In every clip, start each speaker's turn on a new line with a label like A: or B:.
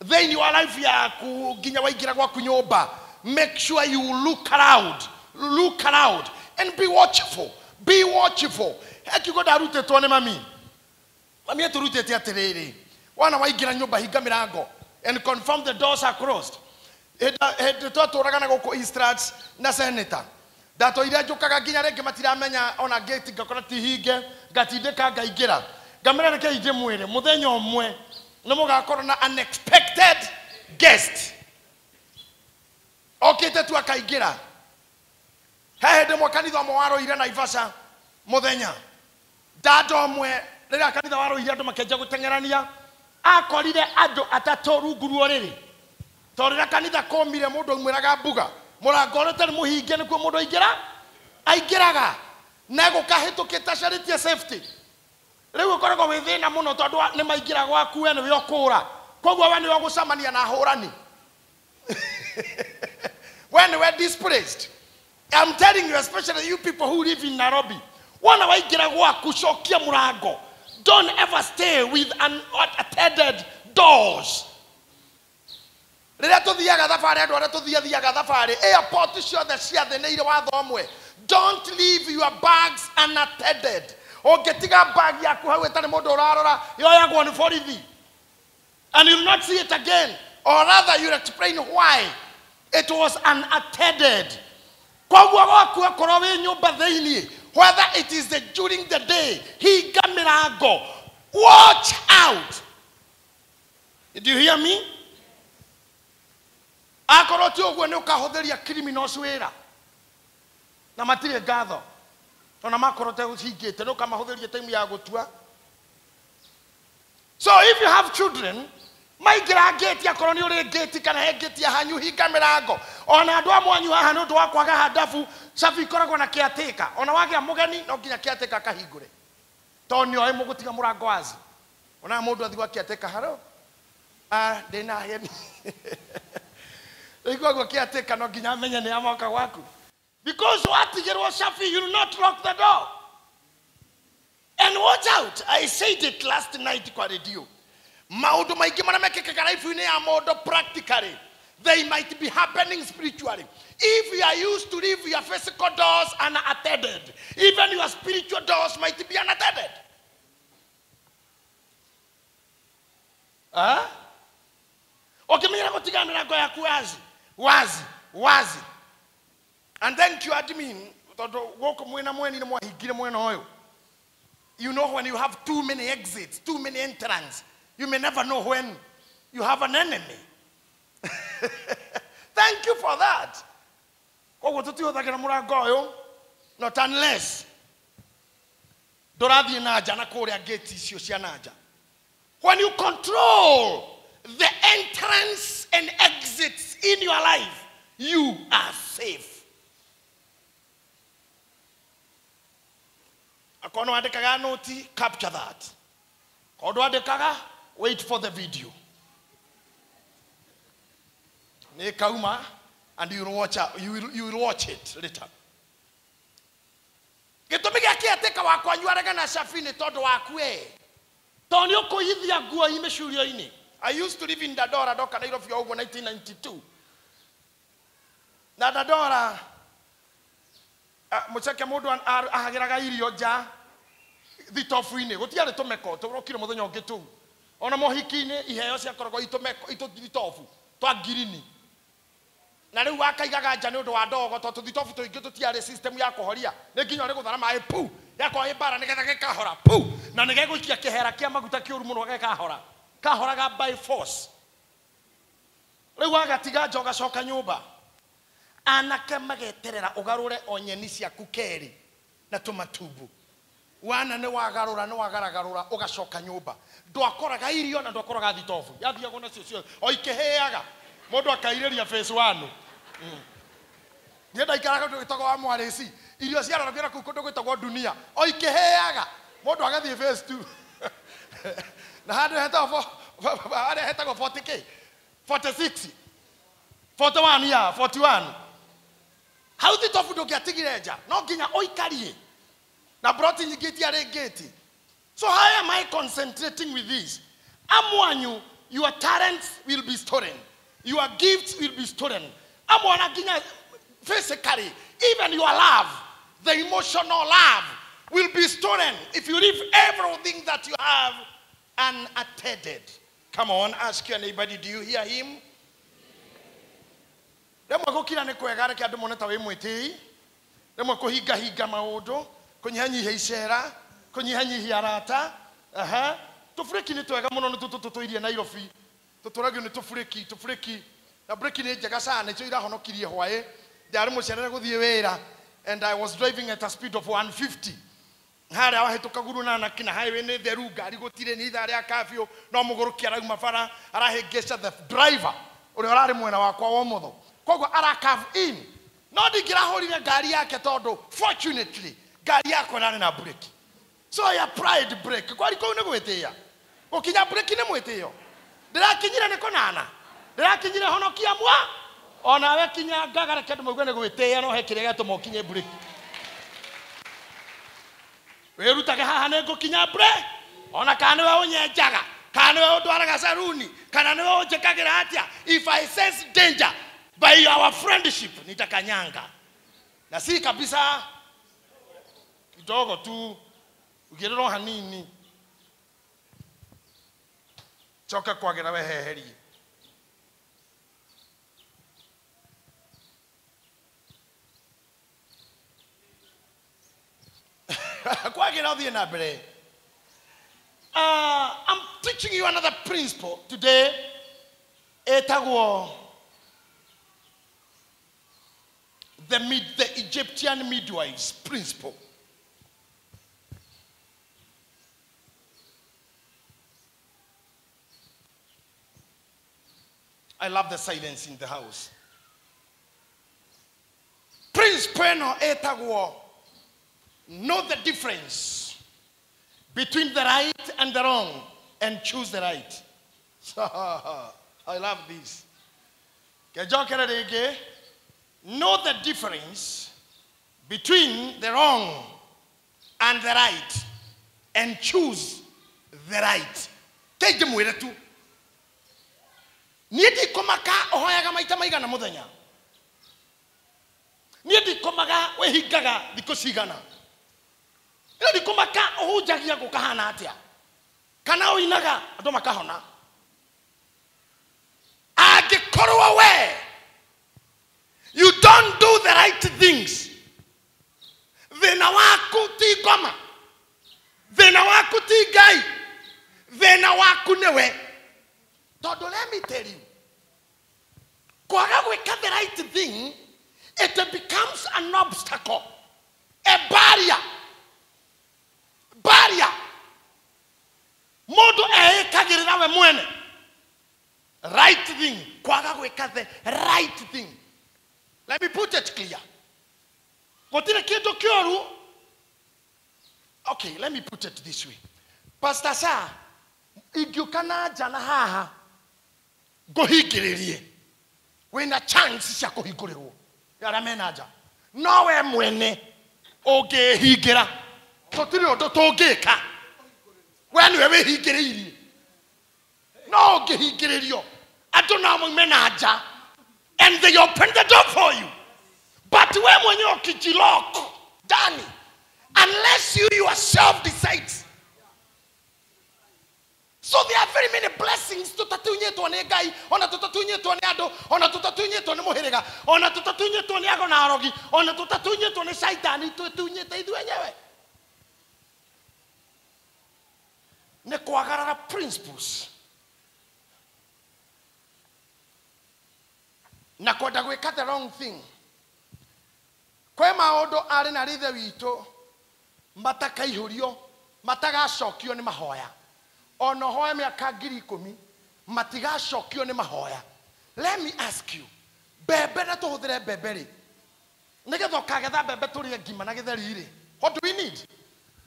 A: then you are life ya kuginya waigira kwa kunyomba. Make sure you look around and be watchful. Be watchful. Ekiko darute tuone mami eturute ti atiriri wana waigira nyumba hinga mirango and confirm the doors are closed. Tũtũraga na gũkũ Eastrats na Senator ndato iria njukaga nginya rĩngĩ matiramenya ona gate ngakora ti hinge ngatindĩka ngaingĩra ngamera reke ije mwĩre mũthenya ũmwe nĩ mũgakorwo na unexpected guest okĩte tu akaingĩra he hĩndĩ mwe kanitha ũmwe warũire Naivasha mũthenya ndando ũmwe rĩrĩa kanitha warũire andũ makĩanjia gũteng'erania akorire andũ atatũ rungu rwa rĩrĩ tondũ kanitha komire mũndũ umwĩraga mbuga mũrango ũrĩa ũtarĩ mũhinge nĩkuo mũndũ aingĩraga na gũkahĩtũkĩte charity safety rĩu ũkoragwo wĩ thĩna mũno tondũ nĩ maingĩra gwaku we nĩwe ũkũra koguo we nĩwe ũgũcamania na hũrani we nĩwe displaced. I'm telling you, especially you people who live in Nairobi, wana waingira gwaku cokia mũrango. Don't ever stay with unattended doors. Rĩrĩa tũthiaga thabarĩ andũ arĩa tũthiaga thabarĩ airport ciothe ciathĩnĩire watho ũmwe. Don't leave your bags unattended. Ũngĩtiga bag yaku hau ĩtarĩ mũndũ ũrarora yoyagwo nĩ borithi and you'll not see it again, or rather you'll explain why it was unattended. Koguo gwaku akorwo wĩ nyũmba thĩinĩ, whether it is during the day, hinga mĩrango. Watch out. Did you hear me? Akorwo ti ũguo nĩ ũkahũthĩria criminals wĩra na matirĩ ngatho ona makorwo te ũhingĩte nĩ ũkamahũthĩria time ya gũtua. So if you have children, maingĩra gate akorwo nĩ ũrĩ gate kana he gate ya hanyu hinga mĩrango. Ona andũ amwe anyu haha nĩ ũndũ wa kwaga handabu safi ikoragwo na caretaker. Ona wagĩa mũgeni no nginya caretaker akahingũre tondũ nĩoĩ mũgũtiga mũrango wazi. Ona mũndũ athi gwa caretaker haro ndĩna heni Iguago caretaker no nginya amenye nĩ amoka gwaku because watigĩrwo safi, you will not lock the door. And watch out, I said it last night kwa radio. Maundu maingĩ marĩa mekĩkaga life-inĩ ya mũndũ practically, they might be happening spiritually. If you are used to leave your physical doors unattended, even your spiritual doors might be unattended. Ukimenya gũtiga mĩrango yaku wazi. And then to admin, tondũ gũkũ mwena mweni nĩ mwahingire mwena ũyũ. You know, when you have too many exits, too many entrances, you may never know when you have an enemy. Thank you for that. Not unless when you control the entrance and exits in your life, you are safe. Akono adekaga noti, capture that. Kodo adekaga, wait for the video. Nekauma, and you will watch it later. Getomega kiateka wako anyuaraga na shafini todo wakwe. Tonyo koyithia guo imeshurio ini. I used to live in Dadora, Doka Nairobi over 1992. Na Dadora mucheke mundu ahagiraga irio ja thitofu-ini gutiare tumeko turokire muthenya ungi tu ona mohiki-ini iheo cia korogwo thitofu twa girini na riu wakaigaga nja ni undu wa ndogo tondu thitofu tuingi tutiare system ya kuhoria ni nginya ri guthara mai pu yako ibara nigetha gikahora pu na nigegwikia kihera kia maguta kiuru muno kahoraga by force. Riu wagatiga njoga coka nyumba anake mageterera ugarure onyeni ciaku keri na tumatubu wana ne wagaragarura ugacoka nyumba ndwakoraga irio na ndwakoraga thitofu yathiago na cio o ikeheaga mundu akairiria phase 1 ngenda ikaraga ndugitago wa mwareci irio ciararagira ku kundu gwitagwo dunia o ikeheaga mundu agathie phase 2 na handu hetagwo 40k 46 41 ya 41. How did tofu do get tigireja? No ginya oikarie. Na brought in gate ya gate. So how am I concentrating with this? Amwanyu Your talents will be stolen. Your gifts will be stolen. Amwana ginya physically, even your love, the emotional love will be stolen if you leave everything that you have unattended. Come on, ask your neighbor, do you hear him? Demo kukina ne kwegare kia dumoneta we mwiti. Demo kuhiga higa maudo, kunyihanyi icera, kunyihanyi arata. Aha. Tufureki ni twega muno tutuirie Nairobi. Tuturagio ni tufureki. Na breki ni njega sana, icio irahonokirie hwae. Ndari mucerere guthie wira, and I was driving at a speed of 150. Haria wahituka guru na kina highway ni theru ngari gutire ni itha ria kafio no muguruki arauma bara arahingesha the driver uri urari mwena wakwa wa mutho koguo arakave in no ndingirahurire ngari yake tondu fortunately ngari yako nari na brake, so I applied brake kwari kou ni gwitia gukinya brake ni mwitio ndirakinyire ni kunana ndirakinyire honokia mwa ona we kinya ngagara kendu mugwe ni gwitia no hekire gatuma ukinye brake. Werutage haha nego kinya bre ona kana we onyenjaga kana we ndwaraga saruni kana we onjekagira atia. If I sense danger by our friendship nitakanyanga na si kabisa kidogo tu ugiriro hanini choka kwagira we heherie. I'm teaching you another principle today. The Egyptian midwives principle. I love the silence in the house. Principle no etagwo. Know the difference between the right and the wrong and choose the right. I love this. Know the difference between the wrong and the right and choose the right. Take them with it too. Niedi komaka ohoyaga maita maigana muthenya. Niedi komaga wehigaga dikosigana. Niedi komaka ohujagia gukahana atia. Kana oinaga ando makahona. Agikorwa we. You don't do the right things. Vena waku ti goma. Vena waku ti gai. Vena waku newe. Todo, let me tell you. Kwaga weka the right thing, it becomes an obstacle. A barrier. Barrier. Modo kagirira we mwene. Right thing. Kwaga weka the right thing. Let me put it clear. Okay, let me put it this way. Pastor Sa, igiukana jana haha go higiririe. When a chance ya go higiriwo. Yara menaja. No we mwene oge higira. Totiri odotoge ka. When we higiririe. No oge higiririo. Adona mo menaja. And they open the door for you. But when you kijilok, Danny, unless you yourself decide. So there are very many blessings to tatunye to ne guy, ona to tatunye to ne ado, ona to tatunye to ne moherega, ona to tatunye to ne agona arogi, ona to tatunye to ne saitani to tatunye te idu enyewe. Ne kwagarara principles. Na kwenda gwika the wrong thing. Kwe maondo ari na rithe wito matakaihũrio matagacokio ni mahoya. Ono hoya miaka 10,000 matigacokio ni mahoya. Let me ask you. Bebe na tuhuthire bebe ri. Nigetha ukagetha bebe turie ngima na githeri ri. What do we need?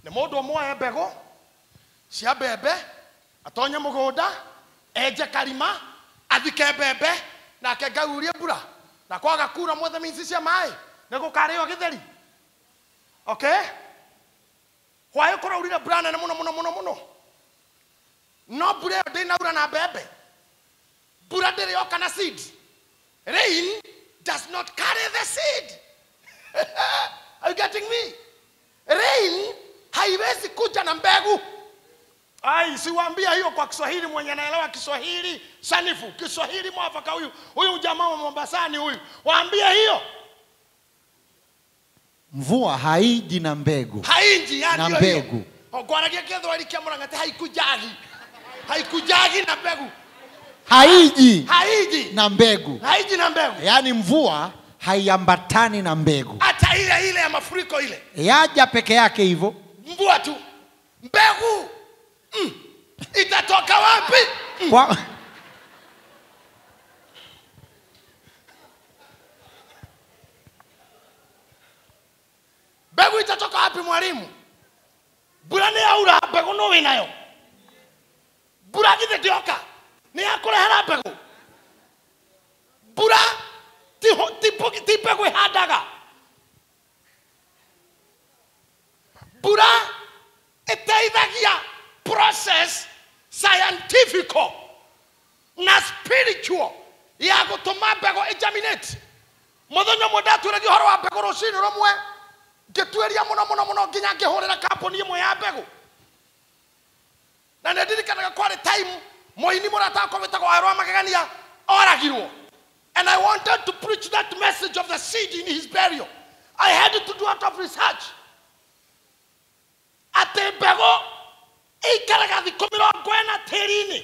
A: Ni mundu omwe mbego cia bebe atonye mugunda enje karima athike bebe na kengaurie mbura na kwaga kura mwethe minsi cia mai nego kario githeri. Okay? Why kora urira brana na muno. No bure de na ura na bebe ndĩrĩ oka na seed. Rain does not carry the seed. Are you getting me? Rain haiwezi kuja na mbegu. Ai, siwaambia hiyo kwa Kiswahili, mwenye anaelewa Kiswahili sanifu, Kiswahili mwafaka huyu jamaa wa Mombasani huyu. Waambia hiyo.
B: Mvua haiji na mbegu.
A: Haiji
B: na mbegu.
A: Ogwaragia ketho alikia murangate haikujagi. Haikujagi na mbegu.
B: Haiji na mbegu.
A: Haiji na mbegu.
B: Yaani mvua haiambatani na mbegu.
A: Hata ile ya mafuriko ile.
B: Yaja peke yake hivyo.
A: Mvua tu. Mbegu. Itatoka wapi?
B: Kwa
A: mbegu itatoka wapi mwalimu? Bura ni aura mbegu no winayo. Bura githe ndioka. Ni akurehera mbegu. Bura ti mbegu ihandaga. Bura iteithagia process scientific na spiritual ya gutuma mbegu germinate. Muthenya mwe ndatwiragia horo wa mbegu rucini rumwe ngĩtuĩria mũno nginya ngĩhũrĩra kambuni ĩmwe ya mbegu. Na nĩndirikanaga kwarĩ time mũini mũrata wĩtagwo Arwa Magegania oragirwo. And I wanted to preach that message of the seed in his burial. I had to do a lot of research. Ate mbegu ikaraga thikũ 40 tĩri-inĩ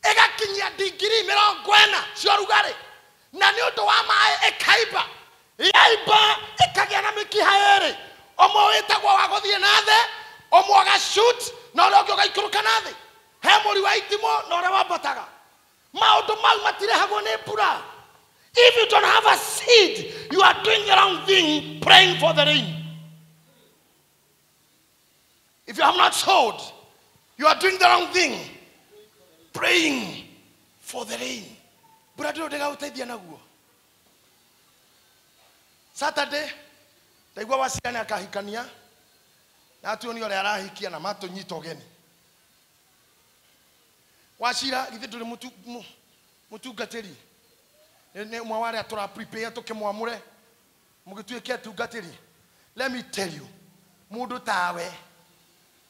A: ĩgakinyia digrii 40 cia rugarĩ, na nĩ ũndũ wa maĩ ĩkaimba. Yaimba ĩkagĩa na mĩkiha ĩrĩ, ũmwe wĩtagwo wa gũthiĩ na thĩ, ũmwe ũgashoot na ũrĩa ũngĩ ũgaikũrũka na thĩ. He mũri wa itimũ na ũrĩa wambataga. Maũndũ mau matirehagwo nĩ mbura. If you don't have a seed, you are doing the wrong thing praying for the rain. If you have not sowed, you are doing the wrong thing praying for the rain. Mbura ndĩrĩ ndĩgagũteithia naguo. Saturday, ndaigua Wachira akahikania. Na atuoni ũrĩa arahikia na matũnyita ũgeni. Wachira githĩ ndũrĩ mũtungatĩri. Nĩ ũmwe wa arĩa tũra prepare tũkĩmwamũre mũgĩtuĩke atungatĩri. Let me tell you, mũndũ tawe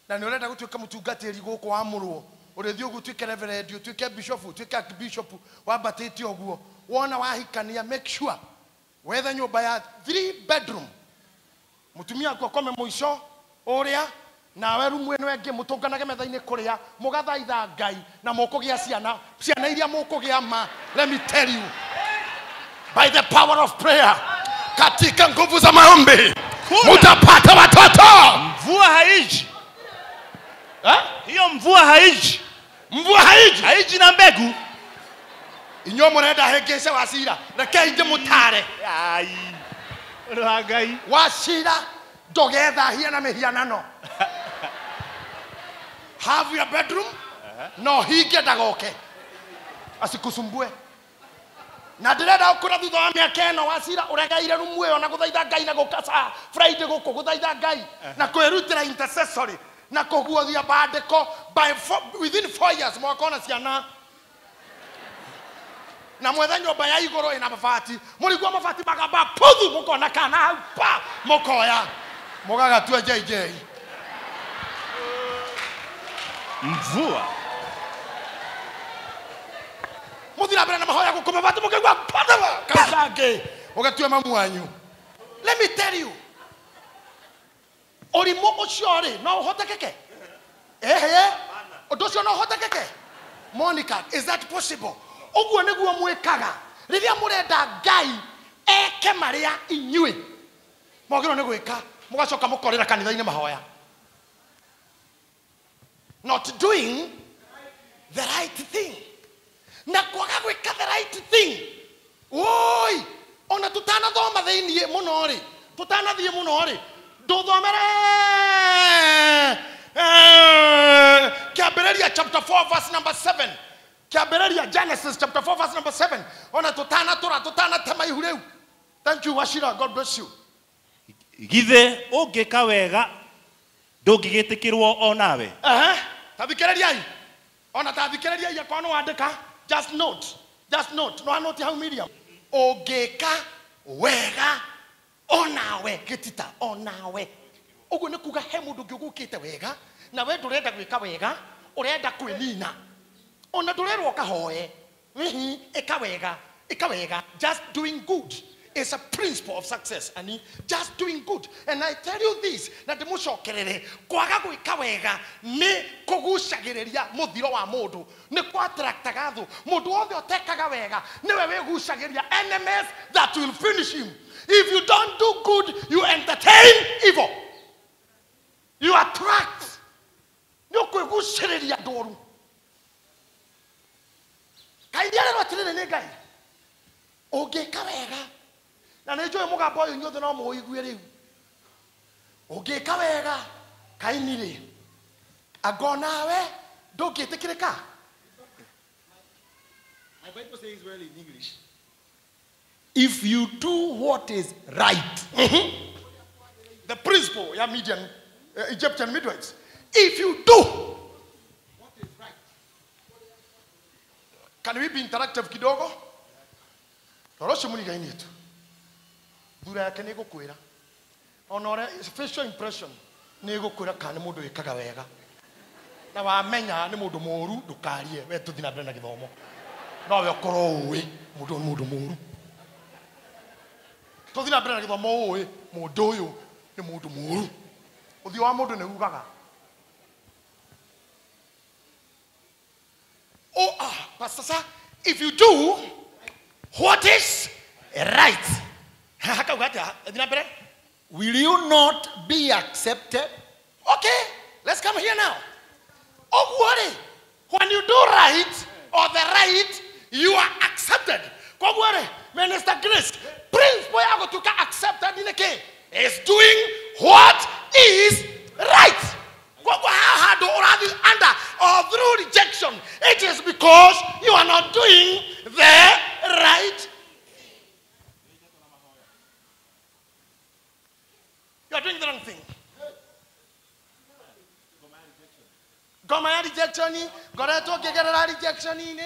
A: na nĩ ũrenda gũtuĩka mũtungatĩri gũkũ wamũrwo, ũrĩthiĩ ũgũtuĩke reverend, ũtuĩke bishop, ũtuĩke archbishop, wambatĩte ũguo. Wona wahikania, make sure wetha nyũmba ya 3 bedroom. Mũtumia wako akome mũico ũrĩa, nawe rumu ĩno ĩngĩ mũtũnganage metha-inĩ kũrĩa, mũgathaitha Ngai na mũkũgĩa ciana iria mũkũgĩa ma. Let me tell you, by the power of prayer, katika nguvu za maombi mutapata watoto.
C: Mvua haiji. Hiyo mvua haiji.
A: Mvua haiji.
C: Haiji na mbegu.
A: Inyo murenda hengece Wachira, reke inde mutare.
C: Ai. Ngai.
A: Wachira ndũgethahia na mĩhianano. Have your bedroom. No hinge ndagoke. Asikusumbue. Na ndĩrenda ũkũra thutha wa mĩaka ĩno Wachira ũregeire rumu ĩyo na gũthaitha Ngai na gũkaca Friday gũkũ gũthaitha Ngai na kwĩrutĩra intercessory na kũguothia bandĩko within 4 years mwakona ciana. Na mwetha nyũmba ya igũrũ ĩna mabati, mũrigua mabati magamba puthu, mũkona kana hau pa mũkoya mũgagatua JJ.
C: Mvua
A: muthira mbere na mahoya gũkũ mabati mũkaigua patava kacange ũgatua mamu wanyu. Let me tell you, ũrimũ ũcio rĩ no ũhotekeke. Ũndũ ũcio no ũhotekeke. Monica, is that possible? Uguo nĩguo mwĩkaga rĩrĩa mũrenda Ngai eke marĩa inyuĩ mwagĩrĩirwo nĩ gwĩka, mũgacoka mũkorera kanitha-inĩ mahoya. Not doing the right thing. Na kwaga gwĩka the right thing. Oi, ona tutanathoma thĩiniĩ mũno rĩ, tutanathiĩ mũno rĩ, ndũthomere Kĩambĩrĩria chapter 4 verse number 7. Kĩambĩrĩria Genesis chapter 4 verse number 7. Ona tutanatema ihu rĩu. Thank you Wachira, God bless you.
C: Githe ũngĩka wega ndũngĩgĩtĩkĩrwo o nawe.
A: Tathikĩrĩriai. Ona tathikĩrĩriai akorwo nĩ wandĩka, just note Just note. No, note how Miriam. Ogeka wega onawe getita onawe. Ogo ne kuga he mundu ngugukite wega na we ndurenda gwika wega urenda kwinina. Ona ndurerwo kahoe. Eka wega. Just doing good is a principle of success. And just doing good. And I tell you this, na demushokerere kwaga gwika wega ni kugucagireria muthiro wa mundu, ni kwatraktaga thu. Mundu wothe otekaga wega niwe wigucagiria enemies that will finish him. If you don't do good, you entertain evil. You attract. Ni kwiguciriria ndoru. Kaidiare rotirene ne gai. Ogeka wega. Na nejo mugambo uyu nyothe no muigwe riu. Ogeka wega kainire. Agonawe ndugitikirika.
B: My Bible says well in English. If you do what is right.
A: The principle, yeah, Median, Egyptian midwives. If you do what is right. Can we be interactive kidogo? Torosho muni gaini yetu. Dura yake ni gukwira. Onore facial impression ni gukwira kana mundu ikaga wega. Na wamenya ni mundu moru ndukarie we tuthina mbere na githomo. No we okoro uwi mundu moru. Tuthina mbere na githomo uwi mundu uyu ni mundu moru. Uthi wa mundu ni ugaga. Pastor sir, if you do what is right,
B: will you not be accepted?
A: Okay, let's come here now. Oh, worry. When you do right or the right, you are accepted. Don't worry, Minister Grace. Prince Boyago to get accepted in the case is doing what is right. Under or through rejection, it is because you are not doing the right. You are doing the wrong thing. Gomaya rejection, Goreto Gegara rejection,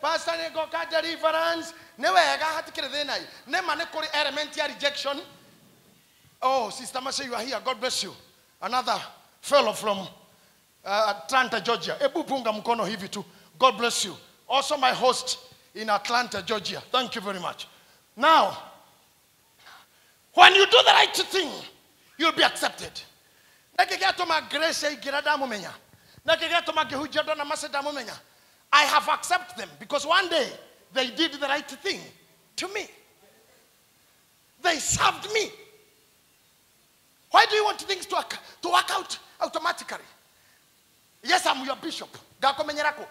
A: Pastor Goka deliverance, never had to get the Nemanekori elementary rejection. Oh, Sister Masha, you are here. God bless you. Another fellow from Atlanta, Georgia. Ebu punga mkono hivi tu. God bless you. Also my host in Atlanta, Georgia. Thank you very much. Now, when you do the right thing, you'll be accepted. I have accepted them because one day they did the right thing to me. They served me. Why do you want things to work out automatically? Yes, I'm your bishop. Gako menyerako.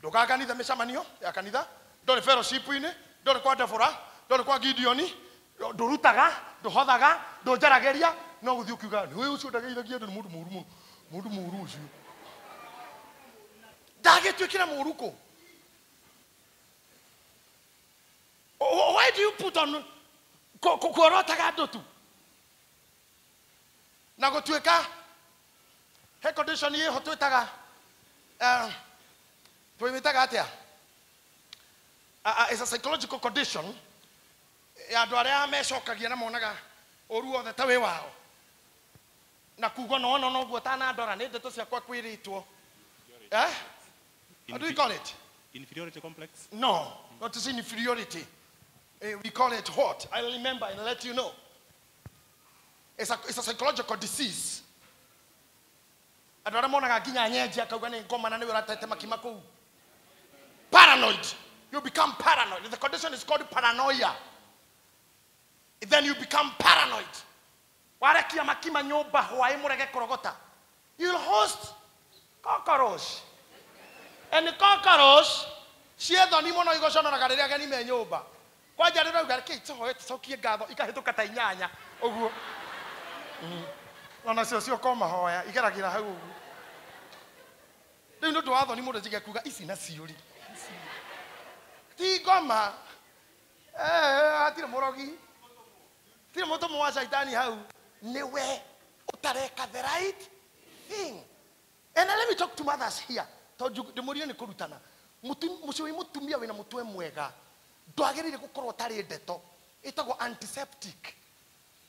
A: Doka kanitha meshamanio ya kanitha. Dole fellowship ine. Dole kwa Defora. Dole kwa Gideoni. Dorutaga. Dohodaga. Dojarageria. No guthi ukiuga. Wewe ucio ndagiragia ndu mundu muru. Mundu muru ucio. Dagetwikira muruko. Why do you put on korotaga ndotu? Na gotweka he condition ye hotwetaga twimitaga atia it's a psychological condition ya andu aria mecokagia na monaga oru othe ta we wao na kugo no guo ta na ndora ni ndeto cia kwa kwiritwo how do we call it?
C: Inferiority complex?
A: No, not is inferiority. We call it what? I'll remember and let you know. It's a psychological disease. Paranoid. You become paranoid. The condition is called paranoia. Then you become paranoid. You'll host cockroach. And the cockroach, she had on him on a son of a Gadigan in Yoba. Why did I get kids? So it's okay, gather. You can't look at Tanyana. Ona sio koma hoya igeragira hau ndio ndo watho ni mundu zigekuga ici na ciuri ti goma atire morogi tire moto mwa shaitani hau niwe utareka the right thing. And let me talk to mothers here. The murio ni kurutana mucio mutumia wina mutwe mwega ndwagirire gukorwo tari ndeto itagwo antiseptic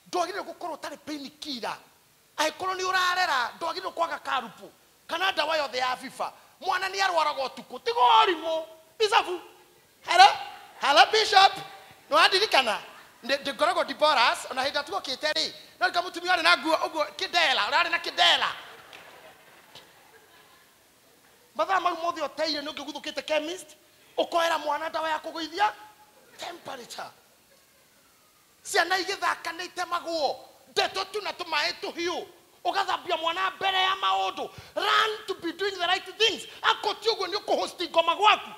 A: ndwagirire gukorwo tari painkiller aikorwo ni urarera ndwagirire kwaga karupu kana dawa yothe ya FIFA mwana ni arwaraga utuku tigorimo bisafu hello bishop no adirikana ndegoragwo diboras ona hinda tuko kiteri no kamutumia ari na nguo uguo kidela urari na kidela mathaa mau mothe oteire nä å ngä guthå kä te chemist å koera mwana ndawa ya kå gå ithia temperature ciana igä thakanä itemagwo ndeto tu na tå maä tå hiå å gathambia mwana mbere ya maå ndå run to be doing the right things akå ti å guo nä å kå hosti ngoma gwaku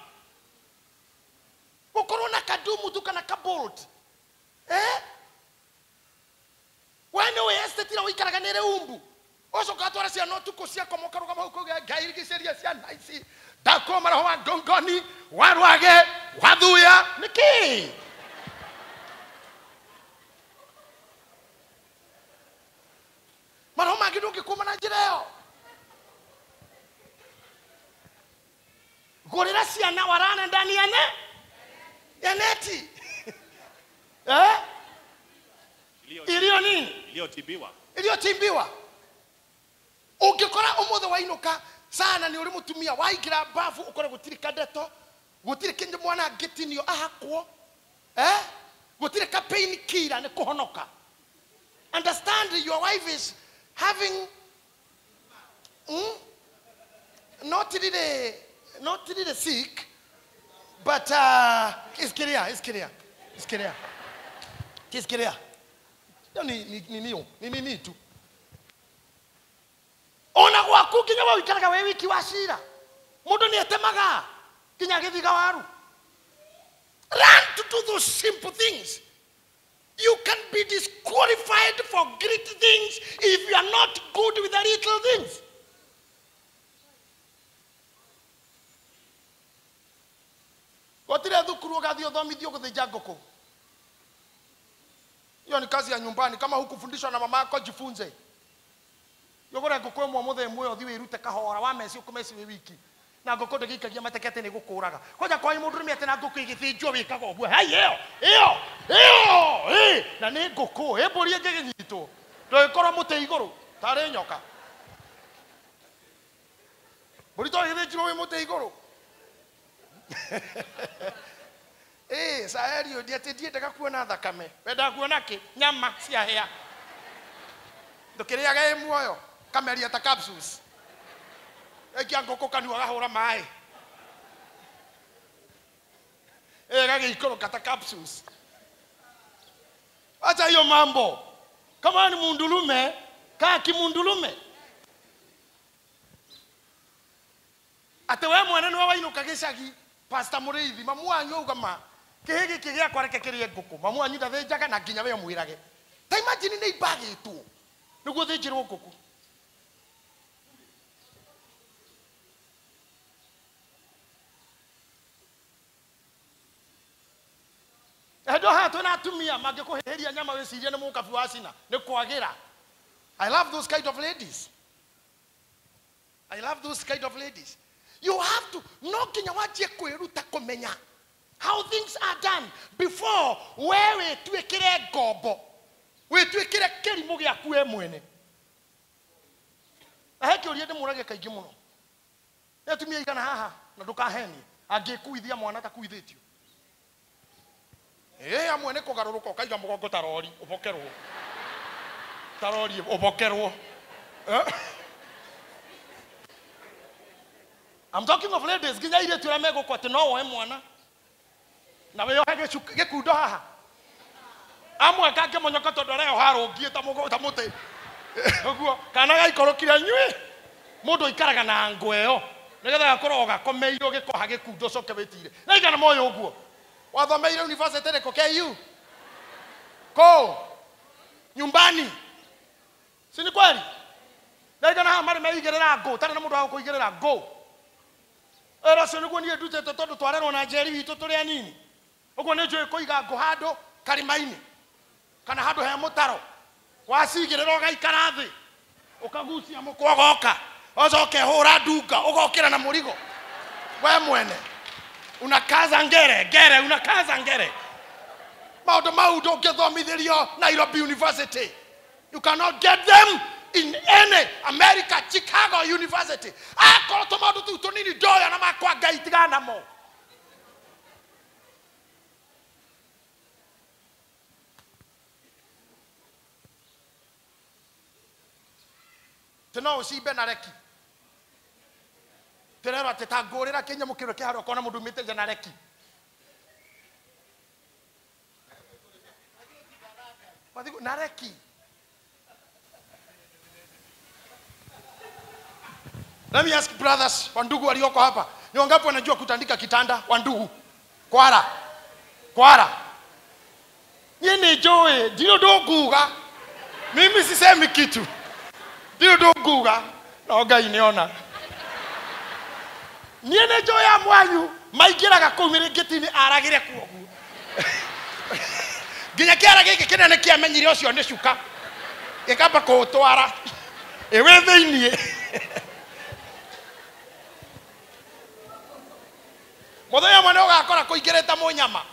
A: gå korwo na kadumu tu kana kabolt we nä wä estetira å ikaraga nä rä umbu Osoka twara cia no tuko cia komoka rugama huko gairi giceria cia naici ndako maraho wa gongoni warwage wathuya niki maraho mangi ndungikuma na njira yo gorera ciana warana ndani ya neti ilio nini iliyotimbiwa ungikora umuthe wainuka sana ni uri mutumia waigira bafu ukore gutiri kadeto gutiri kinje mwana gitinio ahakwo gutiri ka pain killer ni kuhonoka understand your wife is having not really sick but is clear ni tu ona gwaku kinya wa ikaraga we wiki wa cira mundu ni etemaga kinya githiga waru run to do those simple things you can be disqualified for great things if you are not good with the little things gotire thukuru gathio thomithio guthija ngoko hiyo ni kazi ya nyumbani kama hukufundishwa na mama yako jifunze yogora ngoko mwe muthe mwe othi wirute kahora wa meci ukumeci wi wiki na ngoko ndegikagia matekete ni gukuraga koja kwa mundu ni ate na ngoko igithinjwo wikaga obwe hai iyo na ni ngoko ebori ngiginyitwo ndoikorwo mute iguru tare nyoka bori to igithinjwo wi mute iguru saerio ndiate ndiendaga kuona thakame wenda kuona ki nyama cia hea ndukiriaga muoyo kameria ta capsules ekia ngoko kanu agahura mai gagikoro kata capsules acha hiyo mambo kama ni mundulume kaa kimundulume ate we mwana no wainuka gicagi pastor Muriithi mamu anyu ugama kihigi kigia kwareke kirie ngoko mamu anyu ndathinjaga na nginya we mwirage ta imagine ni ibagitwo niguo thinjirwo ngoko Edo hatu na atumia magikuhiria nyama weciria ni mukabi wa cina ni kwagira I love those kind of ladies you have to no kinya wajie kwiruta kumenya how things are done before wewe twikire ngombo we twikire kirimu giaku we mwene aheke uri ndi murage kaingi muno atumia igana haha na ndukaheni angikuithia mwana ta kuithitio amwe nä kå garå rå kaiga må gongo tarori å bokerwo tarori å bokerwo I'm talking of ladies nginya irä tu rä a megå kwo atä no woe mwana na wä ohe gä kundo haha amwe kangä monyoka tondå areo harå ngiä ta må tä å guo kana gaikorå kire nyuä må ndå ikaraga na ngo ä yo nä getha gakorwo gakomeirwo gä koha gä kundo coke wä tire na igana moyo å guo wathomeire university riko KU ko nyumbani si ni kweli na igana ha mari meigerera ngo tare na mundu wa kuigerera ngo era so niguo nie ndutete tondu twarerwo na njeri witu turi anini uguo ni njui kuiga ngo handu karimaini kana handu he mutaro wacigerera ugaikara thi ukagucia mukwa goka ocoke hura ndunga ugokira na murigo we mwene unakaza ngere unakaza ngere maundu mau ndungithomithirio Nairobi University. You cannot get them in any America, Chicago University. Akorwo tumaundu tu tunini ndoya na makwa Ngai tigana mo. Teno ucibe na reki terero atitangurira Kenya mukiro kiharo kona mundu mite na reki Madigo na reki. Let me ask brothers, wandugu walioko hapa, ni wangapi wanajua kutandika kitanda? Wandugu kwara nyene joe ndio doguga, mimi sisemi kitu, ndio doguga no Ngai niona nyene joe ya mwanyu maigiraga kumire ngitini aragire kuogu ginya kiara giki kinene kiamenyire ucio ni cuka gikamba kuutwara ewe thiini muthenya mwana ugakora kuingirite munyama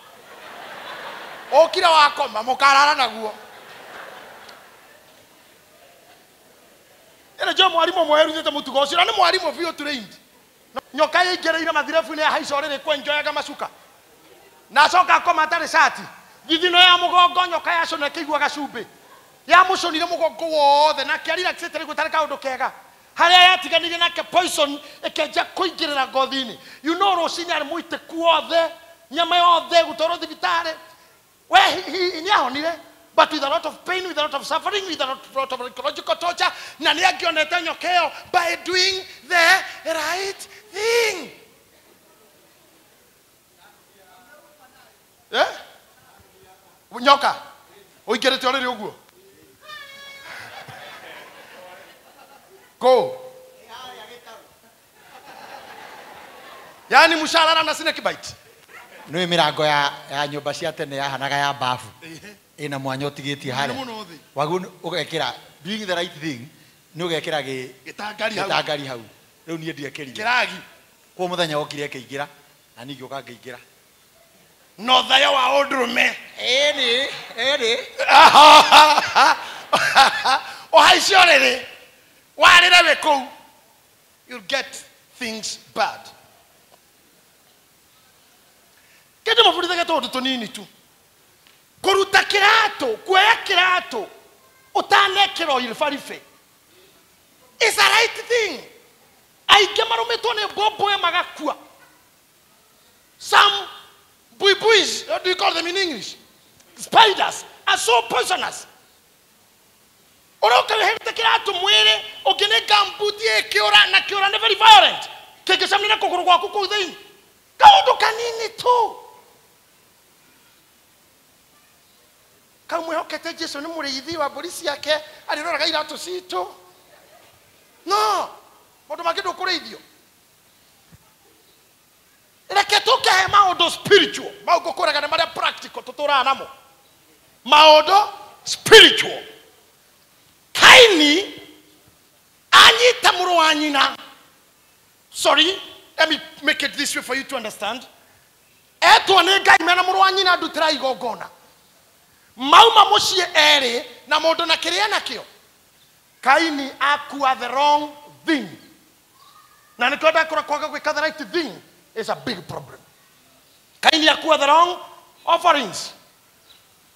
A: okira wakoma mukarara naguo. Ene jo mwarimu mwerutite mutugo ucio ni mwarimu bio trained nyoka yigereire mathirefu ni haicorere kwenjoyaga macuka na coka koma tari shati githino ya mugongo nyoka yacone kigwa gacumbi ya muconire mugongo wothe na kiarira kiseteri gutari kaundu kega haria yatiganire nake poison ekenja kuingirira ngothini. You know rocini ari muite kuothe nyama yothe gutoro thibitari we ni ahonire but with a lot of pain, with a lot of suffering, with a lot of psychological torture. Na ni agionete nyokeo by doing the right thing. Eh? Nyoka uingirite oriri uguo go yani musharara na snake bite
B: no mirango ya nyumba cia tene yahanaga ya bafu ina mwanya utigitie hare wagu ugekira doing the right thing ni ugekira gitangari hau riu nie ndiekirire
A: kiragi
B: kwa muthenya okire keigira na ningi ukangeingira
A: no thayo wa undurume
B: eni
A: o haiciorere warire we kou you'll get things bad. Kete mafundisha tundu tunini tu kuruta kirato kuoya kirato utanekero ilfarife is a right thing. Aike marumetwo ne boboe magakua. Some buibuis, what do you call them in English? Spiders are so poisonous. Oroka hekta kirato mwere ogene gambuti ekiora na kiora ne very violent. Keke samina kokoro kwa kuko thini. Kaundu kanini tu. Kamwe hokete Jesu ni muriithi wa polisi yake aliroraga iratu cito. No, mundu magindo kureithio. Reke tuke maundu spiritual, maundu kuraga na maria practical tutura namo. Maundu spiritual. Kaini anyita muru wa nyina. Sorry, let me make it this way for you to understand. Eto ne Ngai mena muru wa nyina ndutira igongona. Mauma mucie eri na mundu na kiria nakio. Kaini akua the wrong thing. Na nikwenda kwaga gwika the right thing is a big problem. Kaini akua the wrong offerings.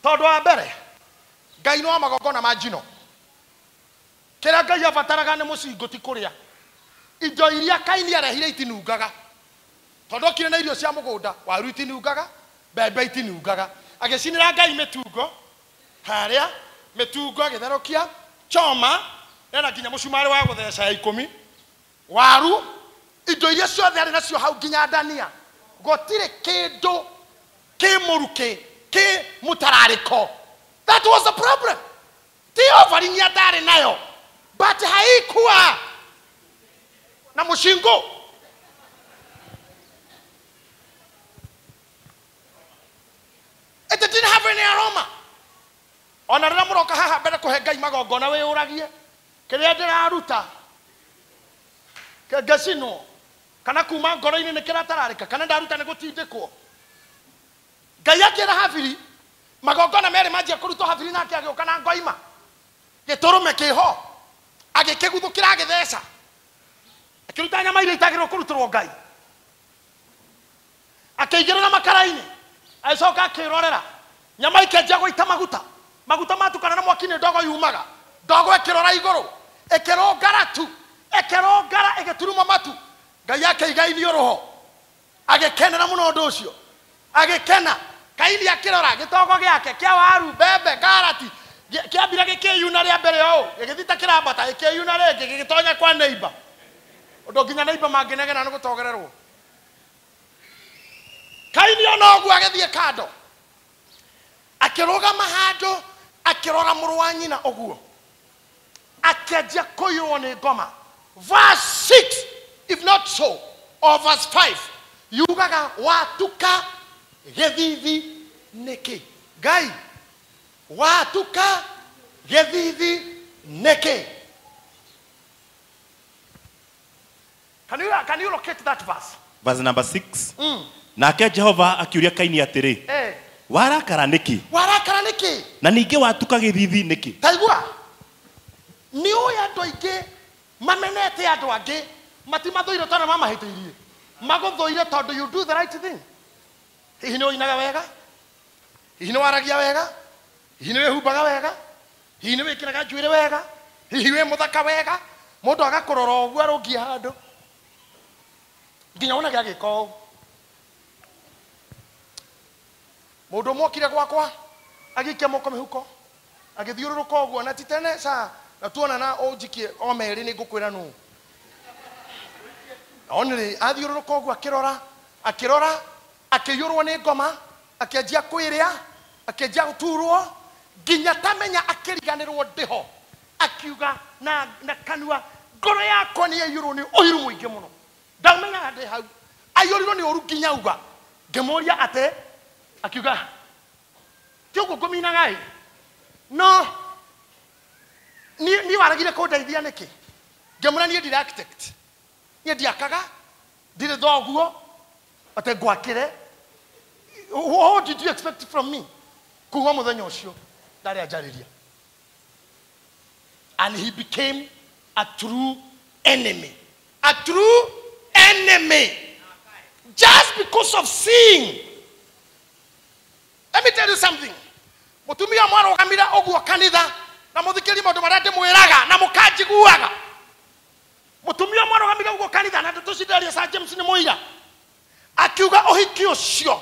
A: Todo wa mbere Ngai no amagongona majino. Kira Ngai abataraga ne mucingo ti kuria. Indo iria Kaini arehire itinungaga. Todo kire na irio cia mugunda waru itinungaga, mbembe itinungaga. Agecinira Ngai metungo haria metungo agetherokia choma ena nginya mucumari wa gutheca ya 10 waru indo iria ciothe ari nacio hau nginya ndania gotire kindu kimuruke ki mutarariko. That was the problem. Ti offering ya ndari nayo but haikuwa na mushingo. It didn't have any aroma. Ona rira muroka haha mbere kuhe Ngai magongona we uragie kiria ndiraruta kegacino kana kuma ngoro-inĩ nĩ kĩratararĩka kana ndaruta nĩ gũtindĩkwo. Ngai akĩra Habili magongona merĩ manjia kũrutwo, Habili nake agĩũka na ngoima gĩtũrũme kĩho agĩkĩguthũkĩra agĩtheca akĩruta nyama iria itagĩrĩirwo kũrutĩrwo Ngai, akĩigĩrĩra makara-inĩ, agĩcoka akĩrorera nyama ikĩanjia gũita maguta, maguta matukana na mwaki-inĩ, ndogo yumaga, ndogo ĩkĩrora igũrũ ĩkĩrũngara tu, ĩkĩrũngara ĩgĩturuma matu. Ngai akĩiga iniũrũho agĩkenera mũno ũndũ ũcio, agĩkena. Kaini akĩrora gĩtogo gĩake kĩa waru, mbembe, karati kĩambire gĩkĩyuna rĩa mbere ũũ, gĩgĩthita kĩrambata gĩkĩyuna rĩngĩ gĩgĩtonya kwa neighbor, ũndũ nginya neighbor mangĩnegena nĩ gũtogererwo. Kaini ona ũguo agĩthiĩ kando akĩrũgama handũ akĩrora mũrũ wa nyina ũguo, akĩanjia kũiyũrwo nĩ ngoma. Verse 6 if not so, or verse 5 yugaga watuka gĩthithi nĩkĩ. Ngai watuka gĩthithi nĩkĩ. Can you locate that verse?
C: Verse number 6. Nake Jehova akiuria Kaini atĩrĩ, warakara nĩkĩ?
A: Warakara nĩkĩ?
C: Na ningĩ watuka gĩthithi nĩkĩ?
A: Taigua, nĩ ũĩ andũ aingĩ mamenete andũ angĩ matimathũire tondũ mamahĩtĩirie, magũthũire tondũ you do the right thing. Hihi nĩ ũinaga wega, hihi nĩ waragia wega, hihi nĩ wĩhumbaga wega, hihi nĩ wĩkĩraga njuĩrĩ wega, hihi wĩ mũthaka wega, mũndũ agakũrora ũguo arũngie handũ nginya ũnage agĩka ũũ. Mũndũ mokire gwakwa agĩikia moko mĩhuko agĩthiũrũrũka ũguo, na ti tene saa na tuonana ũnjikie o merĩ nĩ ngũkwĩra nũ. Onire athiũrũrũka ũguo akĩrora akĩiyũrwo nĩ ngoma, akĩanjia kwĩrĩa, akĩanjia gũturwo nginya tamenya akĩriganĩrwo ndĩho, akiuga na kanua, ngoro yakwa nĩ yaiyũrwo nĩ ũiru mũingĩ mũno, ndamenya ndĩ hau, aiyũrirwo nĩ ũru nginya uga. Ngĩmũria atĩ, akiuga ti ũguo ngũminaga ĩ, no ni waragire kũndeithia nĩkĩ? Ngĩmũra niĩ ndirĩ architect, niĩ ndiakaga, ndirĩ thoguo atĩ ngwakĩre. What did you expect from me? Kuma mũthenya ũcio ndarĩ anjarĩria. And he became a true enemy. A true enemy. Just because of sin. Let me tell you something. Mutumia mwarũgamira ũguo kanitha na mũthikĩri maũndũ marĩa ndĩmwĩraga na mũkanjiguaga. Mutumia mwarũgamira ũguo kanitha na tũcindaria Sir James nĩ mũira, akiuga ũhiki ũcio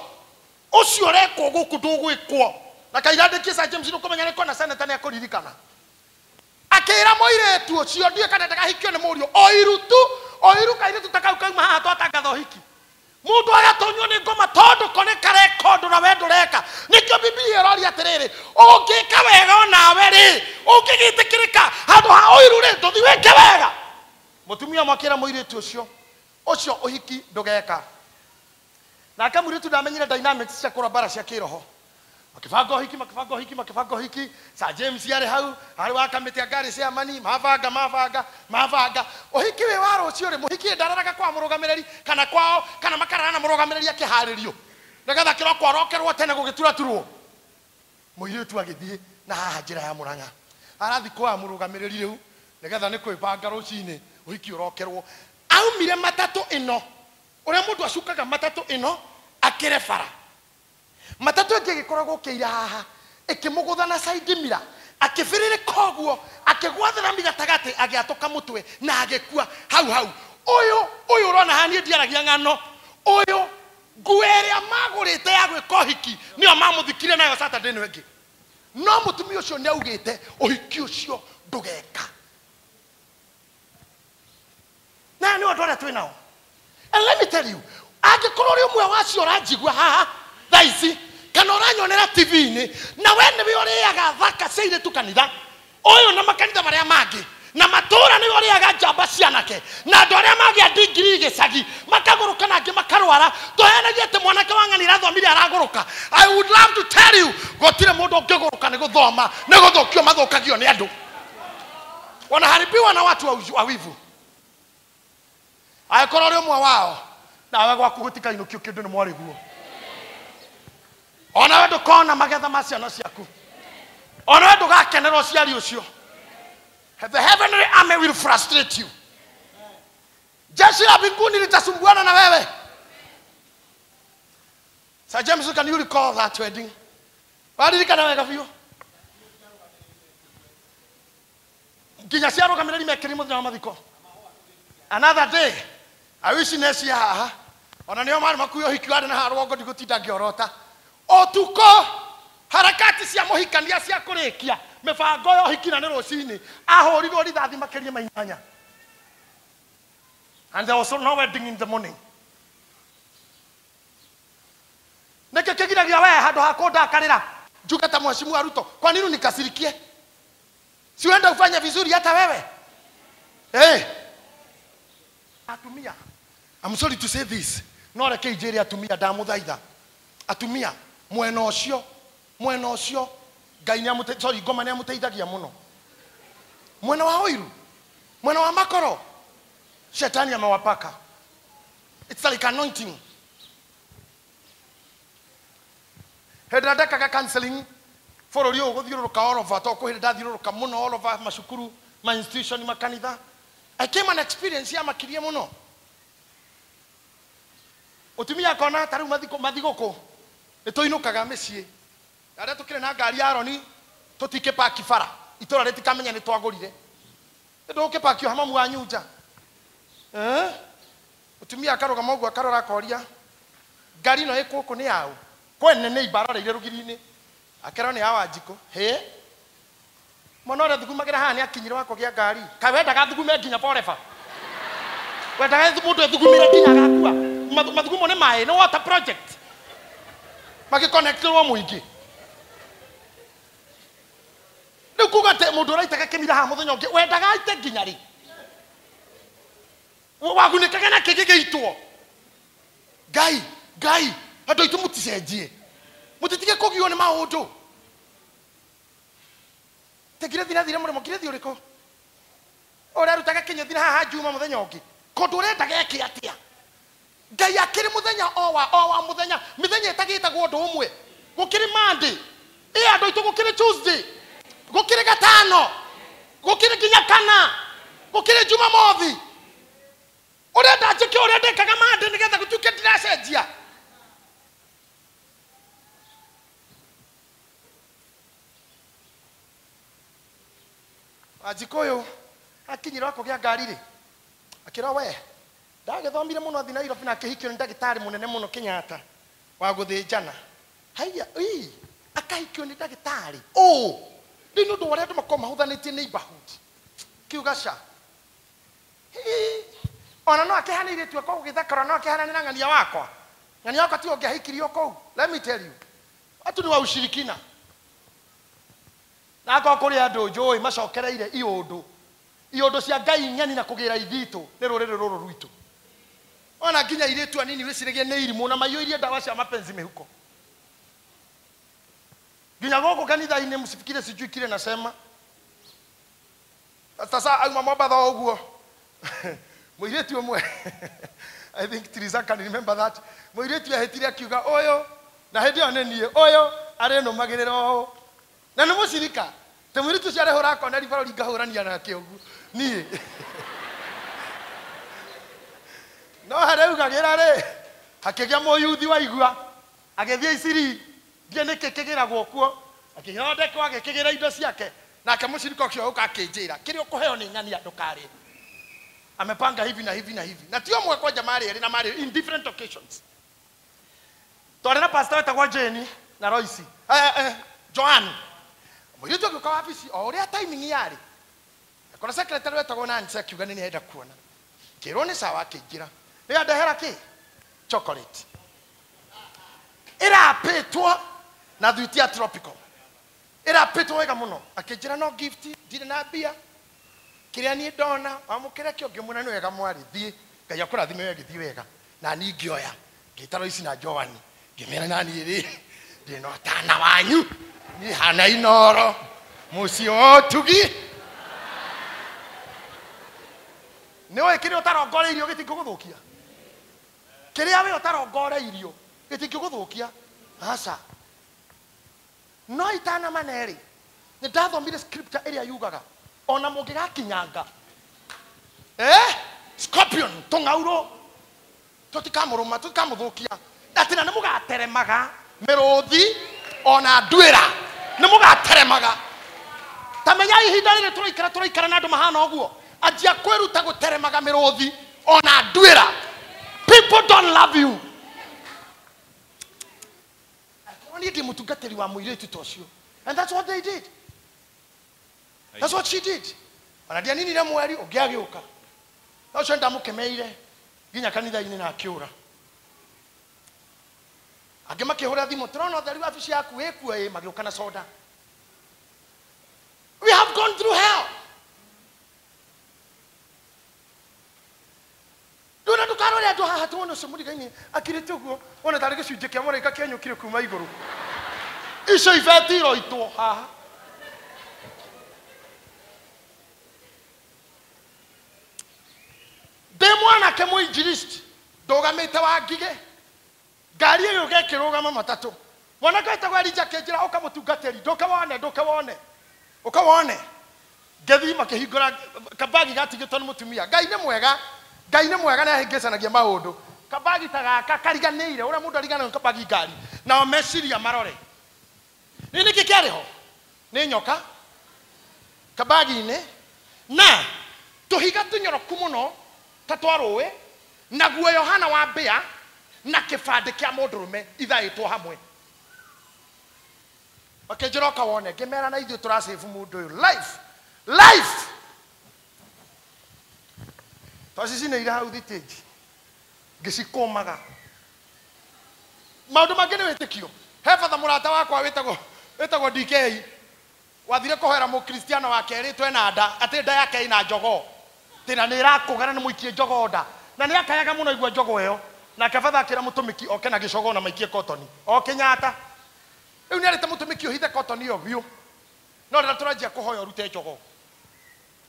A: ũrekwo gũkũ ndũgwĩkwo. Na kairandĩkie Sir James nĩkũmenya nĩkona seneta nĩ akũririkana, akĩra mũirĩtu ũcio ndiũĩ kana ndakahikio nĩ mũriũ oiru kairĩtu takau kauma haha twatangatha ũhiki, mũndũ agatonywo nĩ ngoma tondũ kone karekondũ na we ndũreka. Nĩkĩo Biblia ĩroria atĩrĩrĩ, ũngĩka wega onawe rĩ, ũngĩgĩtĩkĩrĩka handũ ha ũiru rĩ, ndũthi wĩke wega. Mũtumia makĩra mũirĩtu ũcio ũhiki ndũgeka. Na kamũirĩtu ndamenyire dynamics cia kũra bara cia kĩroho. Makibanga ũhiki, Sir James yarĩ hau, harĩ wa kamĩtĩ ya ngari cia mani, mabanga. Ũhiki wĩ wa rũciũ rĩ, mũhiki ndararaga kwa mũrũgamĩrĩri kana kwao, kana makarara na mũrũgamĩrĩri akĩharĩrio, nĩgetha kĩroko rokerwo tene gũgĩturaturwo. Mũirĩtu agĩthiĩ na haha njĩra ya Mũrang'a, arathi kwa mũrũgamĩrĩri rĩu, nĩgetha nĩ kwĩbanga rũcinĩ ũhiki ũrokerwo. Aumire matatũ ĩno, ũrĩa mũndũ acukaga matatũ ĩno akĩre bara. Matatũ ĩngĩ ĩgĩkoragwo kĩira haha ĩkĩmũgũtha na side mirror, akĩbĩrĩrĩka ũguo akĩgwathana mĩgatagatĩ agĩatũka mũtwe na agĩkua hau. Ũyũ ũrona haha niĩ ndiaragia ng'ano, ũyũ nguo ĩrĩa magũrĩte ya gwĩka ũhiki nĩo mamũthikire nayo Saturday ĩno ĩngĩ, no mũtumia ũcio nĩ augĩte ũhiki ũcio ndũgeka. Na nĩ andũ arĩa twĩ nao. And let me tell you, angĩkorwo ũrĩ ũmwe wacio ũranjigua haha thaa ici kana ũranyonera TV-inĩ na we nĩwe ũrĩaga thaka cia airĩtu kanitha ũyũ na makanitha marĩa mangĩ na matũũra nĩwe ũrĩaga njamba cianake na andũ arĩa magĩa ndigiri gĩcagi makagũrũka na angĩ makarwara, tũheanagia atĩ mwanake wa ng'ani arathomire aragũrũka. I would love to tell you, gũtirĩ mũndũ ũngĩgũrũka nĩ gũthoma, nĩ gũthũkio mathũkagio nĩ andũ, wanaharibiwa na watu wa wivu. Aikoro ri mwa wao. Na we gwaku gutika inukio kindu ni mwari guo. Ona we ndukona magetha ma ciana ciaku. Ona we ndugakenera ciari ucio. The heavenly army will frustrate you. Jeshi la mbinguni litasumbuana na wewe. Sir James, can you recall that wedding? Walirikana wega biũ. Nginya ciaro kamera rimekiri muthenya wa mathiko. Another day, I wish nesi haha. Ona nio mari makuyo hikiwade na harwo ngodi gutinda ngiorota. Otuko harakati cia muhikania cia kurikia mibango yo hikina ni rucini ahurirwo rithathi makirie mainanya. And there was no wedding in the morning. Neke kegiragia wewe handu hakonda karira. Juga ta mheshimu Ruto. Kwa nini unikasirikie? Si uenda ufanye vizuri hata wewe? Atumia. I'm sorry to say this. No reke ijeri atumia ndamuthaitha. Atumia mwena ucio Ngai ni amute sorry ngoma ni amuteithagia muno. Mwena wa oiru. Mwena wa makoro. Shetani amewapaka. It's like anointing. Hedadaka counseling for you go thiuruka all over to ko heda thiuruka muno all over masukuru ma institution makanitha. I came an experience ya makirie muno. Utumia kona taru mathigoko nitoinukaga mecii. Ara tukire na ngari ya Aroni tutike paki fara. Itora retikamenya ni twagurire. Ndoke paki hamamu wa nyuja. Utumia akaroga mogu akarora koria. Ngari no ikuku ni yao. Kwene ne ibarara ile rugiri-ini. Akera ni yawa njiko. Monore thugumagira haha ni akinyire wako gia ngari. Kawenda gathugume nginya forever. Wenda gathugume thugumire nginya gakua. Mathugumo ni mai no water project. Magi connectwo muingi. Nikuga te mundu raitaka kimira ha muthenya ungi wenda gaite nginya ri. Wagunikaga na kigigeitwo. Ngai Ando itu muticenjie. Mutitige kugio ni maundu. Tegire thira murimo kire thiuriko. Ora rutaga kinyo thina haha juma muthenya ungi. Kondu urenda geke atia. Ngai akiri muthenya owa muthenya mithenya itagitagwo ndu umwe. Gukiri Monday. Ando itu gukiri Tuesday. Gukiri gatano. Gukiri kinya kana. Gukiri Jumamothi. Urenda njike urenda kaga Monday nigetha gutuke ndiracenjia. Ajikoyo akinyira wako gia ngari ri akira we ndagethomire muno athi Nairobi na kihikio ni ndagitari munene muno Kenyatta wa guthinjana haya akahikio ni ndagitari ndi nundu wale andu makoma huthanĩtie neighborhood kiugasha ona no akehanire tu kwa githakara no akehana na ng'ania wakwa ti ongiahikirio kou. Let me tell you atu ni wa ushirikina na kwa kuri andu njui macokereire iundu cia Ngai nyani na kugira ithitu ni ruriri ruru rwitu. Ona nginya iritu anini wiciragie ni irimu na maiyuirie ndawa cia mapenzi mihuko. Nginya goko kanitha-ini msifikire sijui kile nasema. Sasa auma mwabadha oguo. Muiretu omwe. I think Teresa can remember that. Muiretu ahitire akiuga oyo na hindi onenie oyo areno magiriro. Na no musirika temuritu ciare hora kona ribaro ngahurania na kiugu ni no hareugagira ri hakigia moyuthi wa igua agethia Isiri die nikikigiragwo kuo akihondekwo agikigira indo ciake na akamushirika ucio ukakinjira kiri ukuheo ni ng'ani andu kari amepanga hivi na hivi na hivi na tio mwe kwa jamaa ri na mari in different occasions. Tore pastor etagwo Jeni na Royce Joan Mwitu kwa ofisi ore timing yari. Kuna secretary wetagwo Nancy akiuga ni henda kuona. Kirone sawa akigira. Ni adahera ki chocolate. Ira petwa na dhuitia tropical. Ira petwa wega muno. Akijira no gift ndire na bia. Kiria ni dona amukira kio ngimuna ni wega mwari thie. Ngai akura thime wega thie wega. Na ni ngioya. Ngitaro ici na Joani. Ngimera nani ri. Ndino tana wanyu. Ni hana inoro mucio tugi Nĩ oĩ kĩrĩa ũtarongoreirio gĩtingĩgũthũkia. Kĩrĩa we ũtarongoreirio gĩtingĩgũthũkia. Aca. No itana maneri. Nĩ ndathomire scripture ĩrĩa yugaga ona mũngĩgakinyanga. Scorpion tũng'aurũ tũtikamũrũma tũtikamũthũkia. Atĩ na nĩ mũgateremaga mĩrũthi ona nduĩra. Nĩ mũgateremaga. Tamenya ihinda rĩrĩ tũraikara na andũ mahana ũguo. Anjia kwĩruta gũteremaga mĩrũthi ona nduĩra. People don't love you. Only the mutugateri wa muiretu tocio. And that's what they did. That's what she did. Anadia nini na mweri ũngĩagĩũka. No cio ndamukemeire nginya kanitha-inĩ na akiura. Angĩ makĩhũra thimũ tũrona ũtheri wa bici yaku ĩkuo magĩũka na soda. We have gone through hell. Ndona tukarore andũ haha tuone ũcio mũriga-inĩ akirĩte ũguo ona tarĩ gĩcunjĩ kĩa mũraika kĩenyũkire kuma igũrũ. Icio ibeti iroitwo haha. Ndĩ mwanake mũinjilisti ndũgamĩte wa ngigĩ. Ngari ĩyo ũgekĩrũgama matatũ. Mwanake wĩtagwo Elija akĩnjĩra ũkamũtungatĩri ndũkawone. Ũkawone. Ngĩthiĩ makĩhingũra kabagi gatigĩtwo nĩ mũtumia. Ngai nĩ mwega. Ngai nĩ mwega na ahĩngĩcanagia maũndũ. Kabagi ta gaka kariganĩire ũrĩa mũndũ ariganĩirwo kabagi ngari. Nao meciria marore. Nĩ nĩkĩ kĩarĩ ho? Nĩ nyoka. Kabagi-inĩ. Na tũhiga tũnyoroku mũno ta twa rũĩ. Na guo Yohana wa mbĩa na kĩbandĩ kĩa mũndũrũme ithaĩtwo hamwe. Makĩnjĩra ũkawone ngĩmera na ithuĩ tũrasave mũndũ ũyũ. Life. Twacicinĩire hau thitĩnji ngĩcikũmaga. Maũndũ mangĩ nĩ wĩtĩkio. He batha mũrata wakwa wĩtagwo DK wathire kũhoera mũkristiano wake erĩtwo ena nda atĩ nda yake ina njogoo. Tena nĩ ĩrakũgana nĩ mũikie njogoo nda. Na nĩ akayaga mũno igua njogoo ĩyo. Na kabatha akĩra mũtũmĩki oke na gĩcogoo na maikie kotoni. O Kenyatta. Rĩu nĩ arĩte mũtũmĩki ũhithe kotoni ĩyo biũ. No rĩrĩa tũranjia kũhoya ũrute njogoo.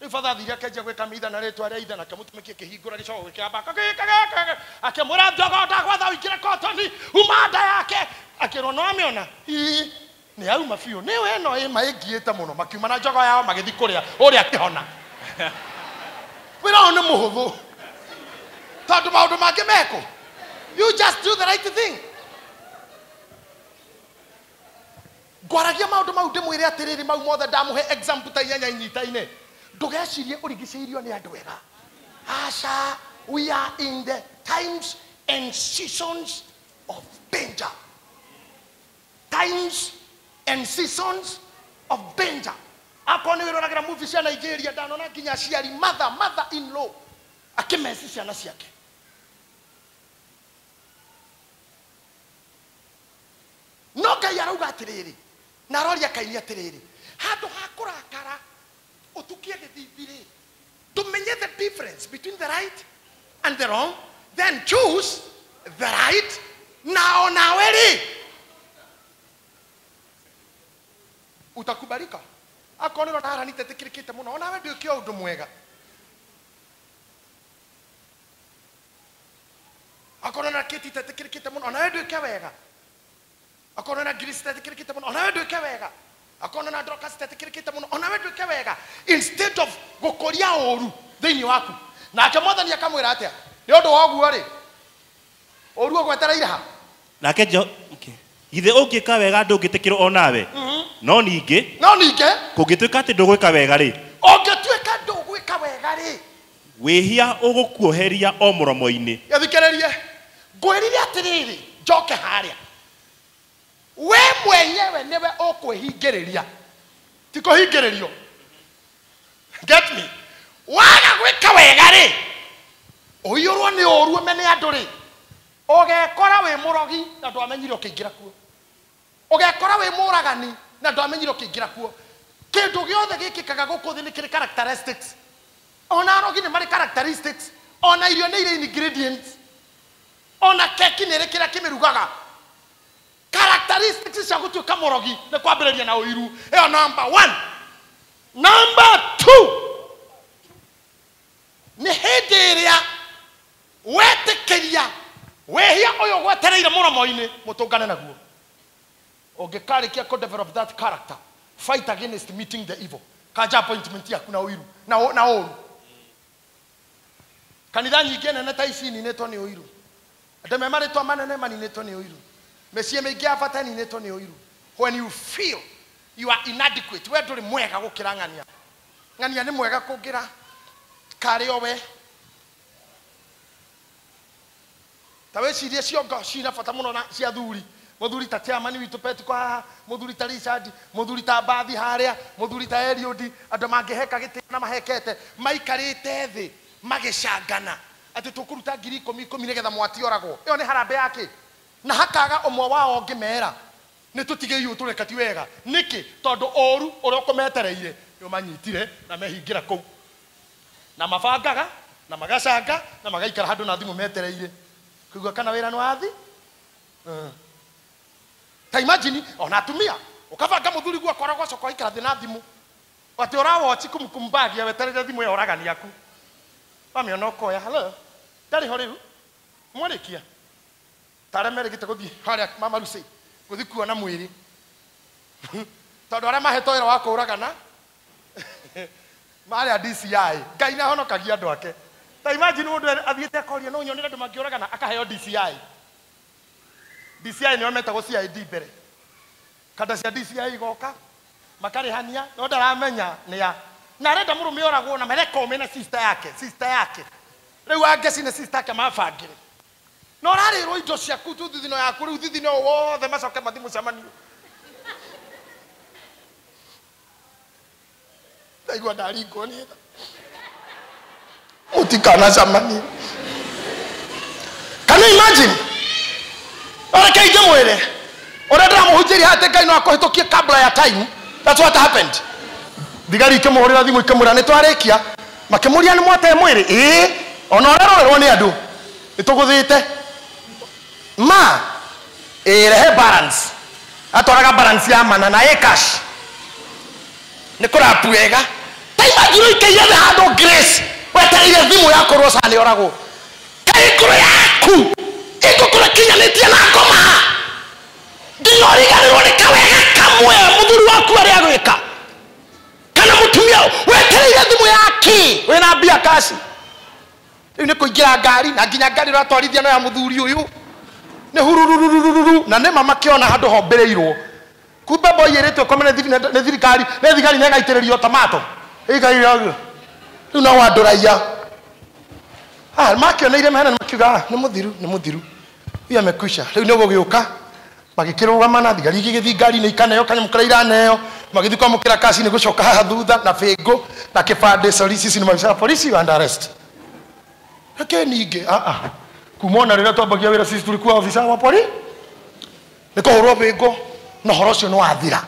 A: Rĩu batha thire akĩanjia gwĩka mitha na rĩtwa rĩa ithe na mũtũmĩki akĩhingũra gĩcogoo gĩkĩamba akĩmwĩra njogoo ndagwatha ũingĩre kotoni uma nda yake. Akĩrwo no amĩona. Nĩ auma biũ. Nĩ we ĩno ĩngĩĩte mũno makiuma na njogoo yao magĩthiĩ kũrĩa ũrĩa akĩhona. Wĩra ũyũ nĩ mũhũthũ. Tondũ maũndũ mangĩ mekwo. You just do the right thing. Ngwaragia maũndũ mau ndĩmwĩre atĩrĩrĩ mau mothe ndamũhe example ta inyanya inyita-inĩ. Ndũgecirie ũrigicĩirio nĩ andũ ega. Aca, we are in the times and seasons of danger. Times and seasons of danger. Akorwo nĩ wĩroragĩra movie cia Nigeria ndanona nginya aciari mother in law akĩmeci ciana ciake. No Ngai arauga atĩrĩrĩ na aroria Kaini atĩrĩrĩ handũ ha kũrakara ũtukie gĩthithirĩ tumenye the difference between the right and the wrong, then choose the right. Na nawe rĩ utakubalika. Akorwo nĩ rotara nĩtetĩkĩrĩkĩte mũno onawe ndũĩke ũndũ mwega. Akorwo na kĩti tetĩkĩrĩkĩte mũno onawe ndũĩke wega. Akorwo na Grace tetĩkĩrĩkĩte mũno onawe ndũĩke wega. Akorwo na Dorcas tetĩkĩrĩkĩte mũno onawe ndũĩke wega. Instead of gũkũria ũru thĩinĩ waku. Nake Mwathani akamwĩra atĩa nĩ ũndũ wa ũguo rĩ ũru ũgwetereire ha. Nake
C: Githĩ ũngĩka wega ndũngĩtĩkĩrwo onawe. No ningĩ kũngĩtuĩka atĩ ndũgwĩka wega rĩ.
A: Ũngĩtuĩka ndũgwĩka wega rĩ.
C: Wĩhia ũgũkuoheria o mũromo-inĩ.
A: Gĩthikĩrĩrie. Ngwĩrire atĩrĩrĩ njoke harĩa. We mwenyewe niwe ũkwĩhingĩrĩria. Ti kũhingĩrĩrio. Get me? Waga gwĩka wega rĩ. Ũiyũrwo nĩ ũru ũmene andũ rĩ. Ũgekora wĩ mũrogi na ndwamenyire ũkĩingĩra kuo. Ũgekora wĩ mũragani na ndwamenyire ũkĩingĩra kuo. Kĩndũ gĩothe gĩkĩkaga gũkũ thĩ nĩ kĩrĩ characteristics. Ona arogi nĩ marĩ characteristics. Ona irio nĩ irĩ ingredients. Ona keki nĩ ĩrĩ kĩrĩa kĩmĩrugaga. Characteristics cia gũtuĩka mũrogi nĩ kwambĩrĩria na ũiru. Ĩyo number 1. Number 2. nĩ hĩndĩ ĩrĩa wetĩkĩria wehia ũyũ gwetereire mũromo-inĩ mũtũngane naguo. Ũngĩkarĩkia kũ develop that character, fight against meeting the evil. Kaja appointment yaku na ũiru na ũru. Kanitha nyingĩ nene ta ici ninĩtwo nĩ ũiru. Andũ memarĩtwo manene maninĩtwo nĩ ũiru. Mĩciĩ mĩingĩ ya bata ninĩtwo nĩ ũiru. When you feel you are inadequate, we ndũrĩ mwega gũkĩra ng'ania. Ng'ania nĩ mwega kũngĩra karĩ o we. Ta wĩcirie ciongo cina bata mũno na cia thuri. Mũthuri ta Chairman witũ Petiko haha, mũthuri ta Richard, mũthuri ta Bathi harĩa, mũthuri ta Eliud, andũ mangĩheka gĩtĩ na mahekete, maikarĩte thĩ magĩcangana atĩ tũkũruta 10,000 nĩgetha mwati oragwo. Ĩyo nĩ harambĩ yake. Na hakaga ũmwe wao ngĩmera nĩ tũtigĩirwo tũreka ti wega. Nĩkĩ? Tondũ ũru ũrĩa ũkũmetereire nĩ manyitire na mehingĩra kũu. Na mabangaga na magacanga na magaikara handũ na thimũ metereire. Kũigua kana wĩra nĩ wathi? Ta imagine ona atumia ukabanga muthuri gwa koragwo coka ikara thina thimu ati urawochi kumkumbagia weterere thimu ya oragani yaku wamiona ukoya hello ndari ho riu mwarikia taremere gite guthii haria mama Lucy guthii kuona mwiri tondu aria mahetwo wira wa kuragana mari DCI ngai na honokagia andu ake. Ta imagine mundu athiete akoria no nyonere andu mangioragana akaheo DCI. DCI nĩ metagwo CID mbere. Kada cia DCI goka makarĩhania no ndaramenya nĩ ya. Na arenda mũrũme oragwo na mereka omena sister yake. Rĩu angeci nĩ sister yake mabangire. No rarĩrwo indo ciaku tu thithino yaku rĩu thithino wothe macoke mathi mũcemanio. Ndaigua ndaringwo nĩ tha. Mũtikana cemanio. Can you imagine? Ora kaije mwere. Ora ndamuhunjiri hate Ngai no akohitukie kabla ya time. That's what happened. Thigari ikimurira thimu ikimura ni twarikia. Makimuria ni mwate mwere. Ona orerorerwo ni andu. Nituguthite. Ma rehe balance. Atoraga balance ya mana na cash. Ni kurapu wega. Taima jiro ikaiya hando grace. Wetereire thimu yako rosa ni oragwo. Kai kuro yaku. Iko kura kinyanĩtie na ngoma ndĩroriganĩrwo nĩ kawega kamwe mũthuri waku arĩa agwĩka kana mũtumia wetereire thimũ yake wĩna mbia kaci rĩu nĩ kũingĩra ngari na nginya ngari ũratwarithia no ya mũthuri ũyũ nĩ hurururururu na nĩ mama kĩona handũ hombĩrĩirwo kumbe boy ĩrĩtwo komene nĩ thirikari nĩ ĩgaitĩrĩrio tomato ĩgairagio rĩu no wandũraia makioneire mehena makiuga nĩ mũthiru uya mekwisha rĩu nĩ gũgĩũka magĩkĩrũgama na thigari igĩgĩthiĩ ngari-inĩ ikaneo kanyamũ karĩa iraneo magĩthiĩ kwamũkĩra kaci nĩ gũcoka haha thutha na bĩngũ na kĩbandĩ solicici nĩ mabicara polisi you under arrest. Reke ningĩ kuma ona rĩrĩa twambagia wĩra sisi tulikuwa ofisa wa polisi nĩ kũhũrwo bĩngũ na ũhoro ũcio nĩ wathira.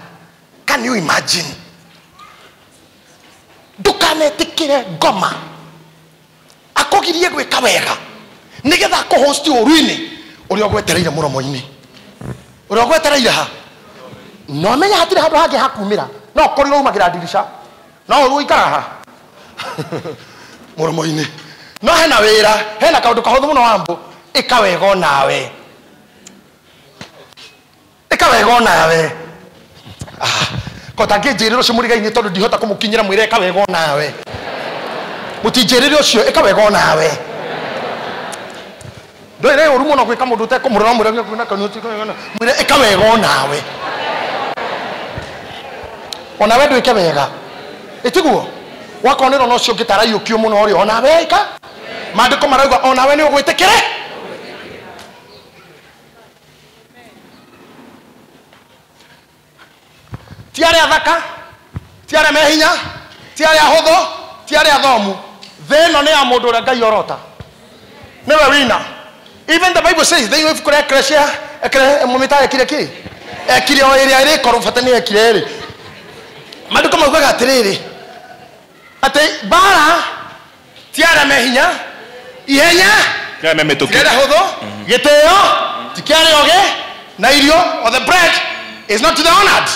A: Can you imagine? Ndũkanetĩkĩre ngoma akogirie gwĩka wega nigetha akũhosti ũru-inĩ ũrĩa ũgwetereire mũromo-inĩ ũrĩa ũgwetereire ha no menya hatirĩ handũ hangĩ hakumĩra no ũkorirwo umagĩra ndirisha no ũrwo ikara ha mũromo-inĩ no hena wĩra hena kaũndũ kahũthũ mũno wambũ ĩka wega onawe kota ngĩnjĩrĩra ũcio mũrigai-inĩ tondũ ndihota kũmũkinyĩra mwĩre ĩka wega onawe mutinjĩrĩre ũcio ĩka wega onawe ndũire ũru mũno gwĩka mũndũ ũtekũmũrora mwĩre kwĩna kanuti mwĩre ĩka wega onawe onawe ndwĩke wega ĩtiguo wakonĩrwo no ũcio ũngĩtaraiyũkio mũno ũrĩa onawe ĩka maandĩko marauga onawe nĩ ũgwĩtĩkĩre ti arĩa athaka ti arĩa mehinya ti arĩa ahũthũ ti arĩa athomu thĩ ĩno nĩ ya mũndũ ũrĩa Ngai orota nĩwe wina. Even the Bible says they have correct Christian mumita ekire ki ekire o ĩrĩa ĩrĩkorwo bata nĩ ekire rĩ maandĩko maugaga atĩrĩrĩ atĩ bara ti arĩa mehinya ihenya ti arĩa ahũthũ gĩtĩo ti kĩa arĩa ogĩ na irio or the bread is not to the honored.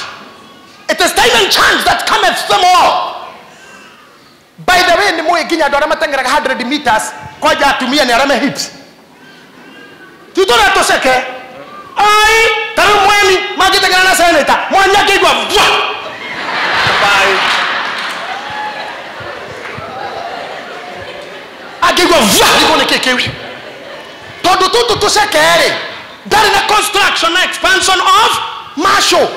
A: It is time and chance that cometh them all. By the way, ni mwe ginya ndora matengeraga 100 meters kwaja atumia ni arame hips. Tutora toseke. Ai, taru mwemi magitengera na senator. Mwanya kigwa. Bye. Akigwa ikone kekewi. Todo tutu tosekere. That is the construction and expansion of Marshall.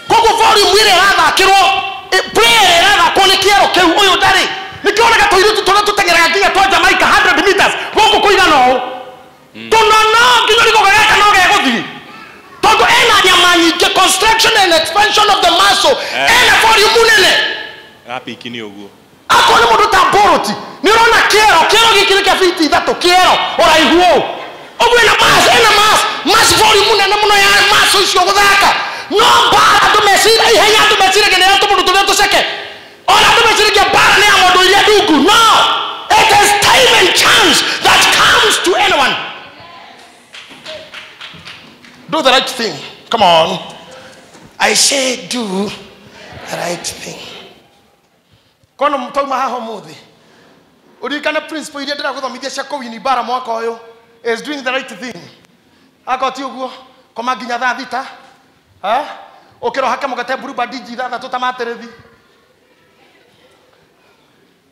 A: Gogo volume wire rather kiro prayer rather kone kiero ke uyo dare. Nikiona ka toiru tutona tutengera ginya to Jamaica 100 meters. Gogo kuiga no. Tonono kinyo liko gaka no ge gothi. Todo ena nyamani ke construction and expansion of the Marshall. Ena volume munene.
C: Happy kini oguo.
A: Akone mundu tamboroti. Nirona kiero gikire ke fiti thato kiero ora ihuo. Ogwe na mass volume munene muno ya mass icio guthaka. No bara tumesira ihenya tumesira kene to mundu tuneto seke. Ora tumesira ke bara ne amondo ile dugu. No. It is time and chance that comes to anyone. Do the right thing. Come on. I say do the right thing. Kono mtoma haho muthi. Urikana principle ile ndira guthomithia cia kuwini bara mwaka uyu is doing the right thing. Akoti uguo koma ginya thaa thita. Ha? Okero hake mugate buru badiji thaa thatu tamaterethi.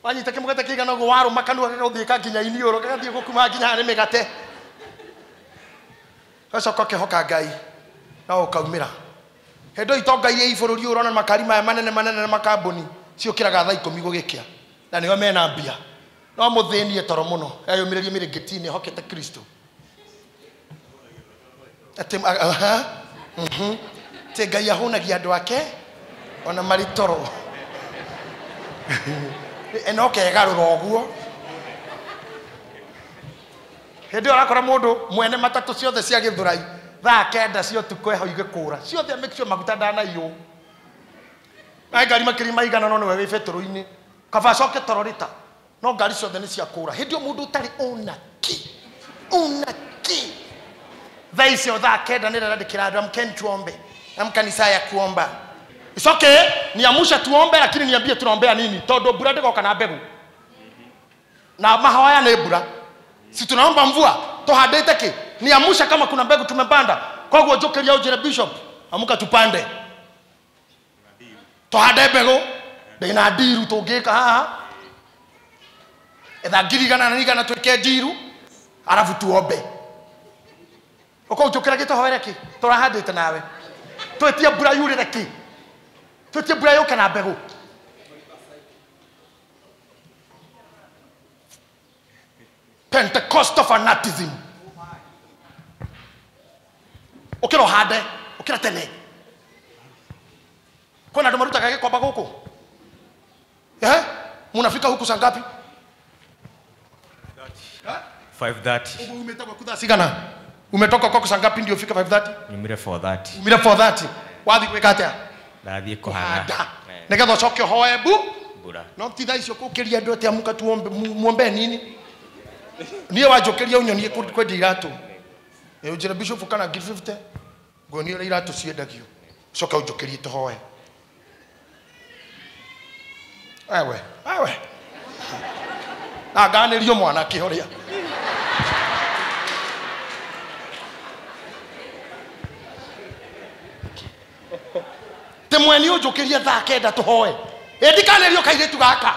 A: Wanyita kimugate kigana uguo waru makanu akathika ginya inioro kagathie gukuma ginya ne migate. Gacoka kehoka Ngai na ukaumira. Hendo itonga iria ibururi urona makari maya manene na makambuni ciokiraga thaa 10 gugikia. Na niyo mena mbia. No muthini toro muno ayumiririe mirigitini hokete Kristo. Atem te Ngai ahonagia andu ake ona maritoro. Enoke garura oguo. Hendo arakora mundu mwene matatu ciothe cia githurai thaa 9 cio tuko eho igikura ciothe make sure maguta ndana iyo. Ai gari makiri maigana no we betoro-ini kaba coke tororita no ngari ciothe ni cia kura. Hindi mundu utari unaki thaa icio thaa 9 ni ndandikira andu amkeni tuombe amkanisa ya kuomba. It's okay niamusha tuombe lakini niambie tunaombea nini todo bura ndiko na mbegu na mahawaya na bura si tunaomba mvua tohandete ki niamusha kama kuna mbegu tumepanda kwa hiyo jokeria ujire bishop amuka tupande tohande mbegu ndina ndiru tungika haha etha ngirigana na nigana twike ndiru arafu tuombe uko ujokera gitohoere ki turahandite nawe twetie bura yurire ki twetie bura yoka na mbegu Pentecostal fanatism. Ukiro hande ukira tene kuna ndo maruta kage kwamba guku munafika huku saa ngapi?
D: 5:30.
A: Umetoka kudha sigana umetoka kwa saa ngapi ndio fika 5:30?
D: Nimire 4:30.
A: Umire 4:30 wathi kwekata
D: Ndathie kuhanda
A: negetho coke hoe
D: bura
A: no titha icio kukiria andu ati amuka tuombe muombe nini niye wajokeria unyoni kwendi iratu ujira bishop kana give 50 goni ira iratu ciendagio coka ujokerie tuhoe ewe na ganĩrio mwana kĩhoria te mweni ujokerie thaa 9 tuhoe ndikanĩrio kairĩtu gaka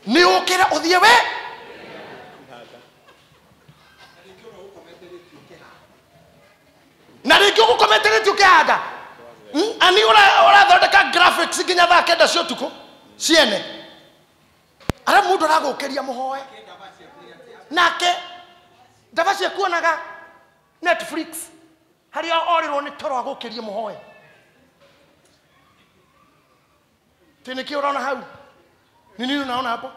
A: ni ukira uthie we na ringi ugukometeretio kihanda ani ora thondeka graphics ginya thaa 9 cio tuko ciene ara mundu aragukiria muhoe nake ndavaci kuonaga Netflix hari orirwo ni toro agukirie muhoe tini ki unaona hau ni nini unaona hapo